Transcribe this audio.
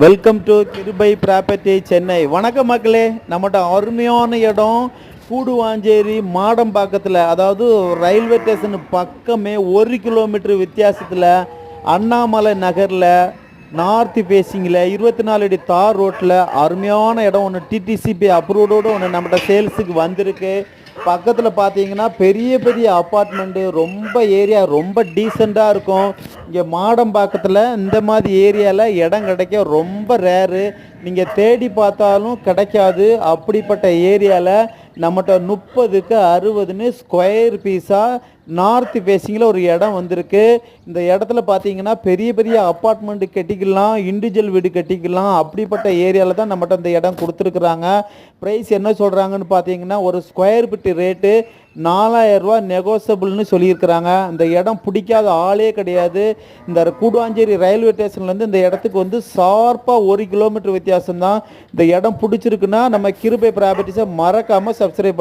Welcome to கிருபை property Chennai. வணக்கம் மக்களே, நம்மகிட்ட அருமையான இடம் கூடுவாஞ்சேரி மாடம்பாக்கத்தில், அதாவது ரயில்வே ஸ்டேஷன் பக்கமே 1 கிலோமீட்டர் வித்தியாசத்தில் அண்ணாமலை நகரில் நார்த் ஃபேஸிங்கில் 24 அடி தார் ரோட்டில் அருமையான இடம் ஒன்று டிடிசிபி அப்ரூவ்டோடு ஒன்று நம்மகிட்ட சேல்ஸுக்கு வந்திருக்கு. பக்கத்தில் பார்த்தீங்கன்னா பெரிய பெரிய அப்பார்ட்மெண்ட்டு, ரொம்ப ஏரியா ரொம்ப டீசெண்டாக இருக்கும். இங்கே மாடம்பாக்கத்தில் இந்த மாதிரி ஏரியாவில் இடம் கிடைக்க ரொம்ப ரேரு, நீங்கள் தேடி பார்த்தாலும் கிடைக்காது. அப்படிப்பட்ட ஏரியாவில் நம்மகிட்ட 30க்கு 60ன்னு ஸ்கொயர் பீஸாக நார்த் ஃபேஸிங்கில் ஒரு இடம் வந்திருக்கு. இந்த இடத்துல பார்த்தீங்கன்னா பெரிய பெரிய அப்பார்ட்மெண்ட்டு கட்டிக்கலாம், இண்டிவிஜுவல் வீடு கட்டிக்கலாம். அப்படிப்பட்ட ஏரியாவில் தான் நம்மகிட்ட இந்த இடம் கொடுத்துருக்குறாங்க. ப்ரைஸ் என்ன சொல்கிறாங்கன்னு பார்த்தீங்கன்னா, ஒரு ஸ்கொயர் ஃபீட்டு ரேட்டு 4000 ரூபா நெகோசபிள்னு சொல்லியிருக்கிறாங்க. இந்த இடம் பிடிக்காத ஆளே கிடையாது. இந்த கூடுவாஞ்சேரி ரயில்வே ஸ்டேஷன்லேருந்து இந்த இடத்துக்கு வந்து ஷார்ப்பாக 1 கிலோமீட்டர் வித்தியாசம்தான். இந்த இடம் பிடிச்சிருக்குன்னா நம்ம கிருபை ப்ராப்பர்ட்டிஸை மறக்காமல் சப்ஸ்கிரைப்